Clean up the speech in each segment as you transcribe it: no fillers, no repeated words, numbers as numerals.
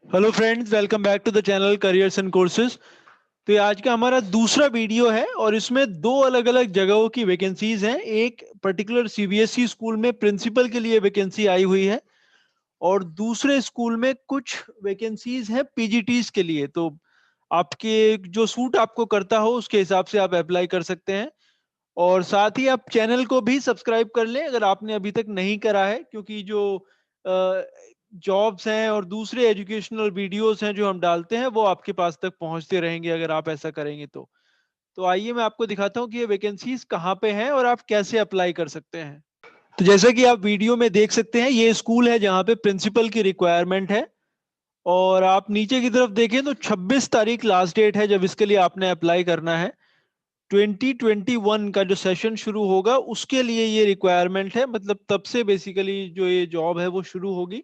Hello friends, welcome back to the channel careers and courses. तो ये आज का हमारा दूसरा वीडियो है और इसमें दो अलग अलग जगहों की वैकेंसीज हैं। एक पर्टिकुलर सीबीएसई स्कूल में प्रिंसिपल के लिए वैकेंसी आई हुई है और दूसरे स्कूल में कुछ वैकेंसीज हैं पीजीटीज के लिए। तो आपके जो सूट आपको करता हो उसके हिसाब से आप अप्लाई कर सकते हैं। और साथ ही आप चैनल को भी सब्सक्राइब कर लें अगर आपने अभी तक नहीं करा है, क्योंकि जो जॉब्स हैं और दूसरे एजुकेशनल वीडियोस हैं जो हम डालते हैं वो आपके पास तक पहुंचते रहेंगे अगर आप ऐसा करेंगे। तो आइए मैं आपको दिखाता हूं कि ये वैकेंसीज कहाँ पे हैं और आप कैसे अप्लाई कर सकते हैं। तो जैसा कि आप वीडियो में देख सकते हैं, ये स्कूल है जहाँ पे प्रिंसिपल की रिक्वायरमेंट है। और आप नीचे की तरफ देखें तो 26 तारीख लास्ट डेट है जब इसके लिए आपने अप्लाई करना है। 2021 का जो सेशन शुरू होगा उसके लिए ये रिक्वायरमेंट है, मतलब तब से बेसिकली जो ये जॉब है वो शुरू होगी।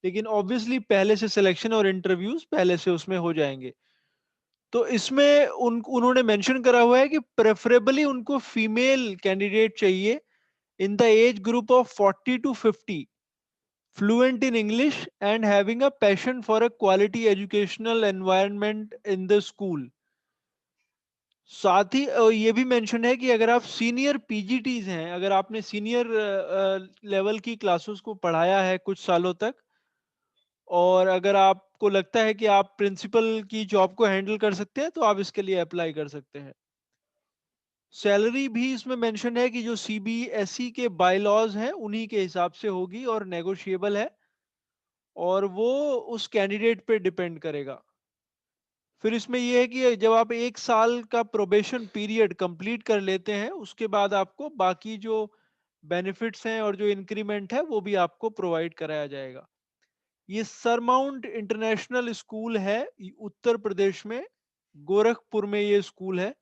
लेकिन ऑब्वियसली पहले से सिलेक्शन और इंटरव्यूज पहले से उसमें हो जाएंगे। तो इसमें उन्होंने मेंशन करा हुआ है कि प्रेफरेबली उनको फीमेल कैंडिडेट चाहिए in the age group of 40 to 50, fluent in English and having a passion for a quality educational environment in the school. साथ ही ये भी मेंशन है कि अगर आप सीनियर पीजीटीज हैं, अगर आपने सीनियर लेवल की क्लासेस को पढ़ाया है कुछ सालों तक, और अगर आपको लगता है कि आप प्रिंसिपल की जॉब को हैंडल कर सकते हैं तो आप इसके लिए अप्लाई कर सकते हैं। सैलरी भी इसमें मेंशन है कि जो सीबीएसई के बायलॉज हैं उन्हीं के हिसाब से होगी और नेगोशिएबल है, और वो उस कैंडिडेट पे डिपेंड करेगा। फिर इसमें यह है कि जब आप एक साल का प्रोबेशन पीरियड कंप्लीट कर लेते हैं उसके बाद आपको बाकी जो बेनिफिट्स हैं और जो इंक्रीमेंट है वो भी आपको प्रोवाइड कराया जाएगा। ये सरमाउंट इंटरनेशनल स्कूल है, उत्तर प्रदेश में गोरखपुर में ये स्कूल है।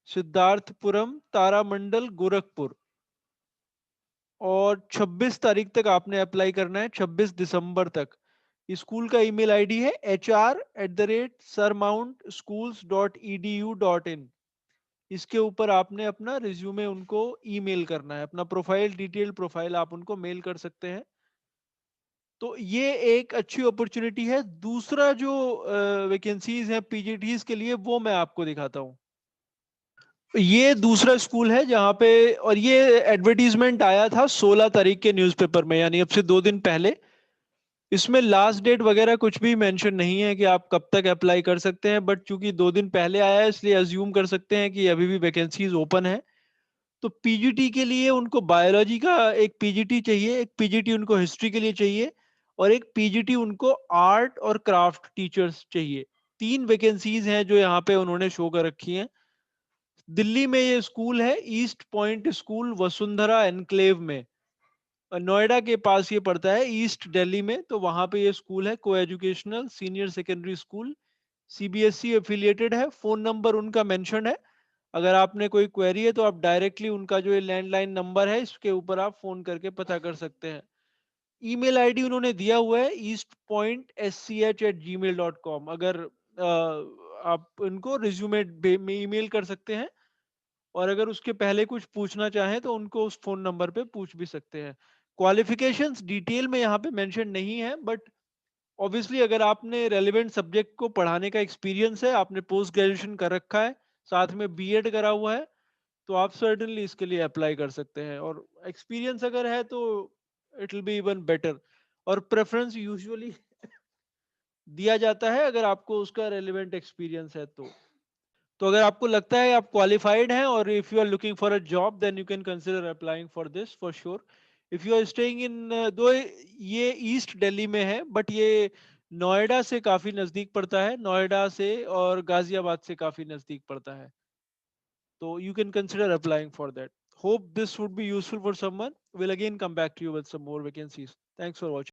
सिद्धार्थपुरम तारामंडल गोरखपुर। और 26 तारीख तक आपने अप्लाई करना है, 26 दिसंबर तक। स्कूल का ईमेल आईडी है hr@surmountschools.edu.in। इसके ऊपर आपने अपना रिज्यूमे उनको ईमेल करना है, अपना प्रोफाइल डिटेल प्रोफाइल आप उनको मेल कर सकते हैं। तो ये एक अच्छी अपॉर्चुनिटी है। दूसरा जो वैकेंसीज है पीजीटीज के लिए वो मैं आपको दिखाता हूँ। ये दूसरा स्कूल है जहाँ पे, और ये एडवर्टीजमेंट आया था 16 तारीख के न्यूज़पेपर में, यानी अब से 2 दिन पहले। इसमें लास्ट डेट वगैरह कुछ भी मेंशन नहीं है कि आप कब तक अप्लाई कर सकते हैं, बट चूंकि 2 दिन पहले आया है इसलिए अज्यूम कर सकते हैं कि अभी भी वैकेंसीज ओपन है। तो पीजीटी के लिए उनको बायोलॉजी का एक पीजीटी चाहिए, एक पीजीटी उनको हिस्ट्री के लिए चाहिए, और एक पीजीटी उनको आर्ट और क्राफ्ट टीचर्स चाहिए। 3 वैकेंसीज हैं जो यहाँ पे उन्होंने शो कर रखी हैं। दिल्ली में ये स्कूल है, east point school Vasundhara enclave में। नोएडा के पास ये पड़ता है, ईस्ट दिल्ली में। तो वहां पे ये स्कूल है, को educational senior secondary school, CBSE affiliated है। फोन नंबर उनका मेंशन है। अगर आपने कोई क्वेरी है तो आप डायरेक्टली उनका जो ये लैंडलाइन नंबर है इसके ऊपर आप फोन करके पता कर सकते हैं। ईमेल आईडी उन्होंने दिया हुआ है eastpointsch@gmail.com। अगर आप इनको रिज्यूमे में ईमेल कर सकते हैं, और अगर उसके पहले कुछ पूछना चाहें तो उनको उस फोन नंबर पे पूछ भी सकते हैं। क्वालिफिकेशंस डिटेल में यहाँ पे मेंशन नहीं है, बट ऑब्वियसली अगर आपने रेलेवेंट सब्जेक्ट को पढ़ाने का एक्सपीरियंस है, आपने पोस्ट ग्रेजुएशन कर रखा है, साथ में बीएड करा हुआ है, तो आप सर्टेनली इसके लिए अप्लाई कर सकते हैं। और एक्सपीरियंस अगर है तो it will be even better. और प्रेफरेंस यूजुअली दिया जाता है अगर आपको उसका रेलेवेंट एक्सपीरियंस है तो अगर आपको लगता है आप क्वालिफाइड हैं और if you are looking for a job then you can consider applying for this for sure. If you are staying in, दो ये ईस्ट दिल्ली में है बट ये नोएडा से काफी नजदीक पड़ता है, नोएडा से और गाजियाबाद से काफी नजदीक पड़ता है। तो you can consider applying for that. Hope this would be useful for someone. We'll again come back to you with some more vacancies. Thanks for watching.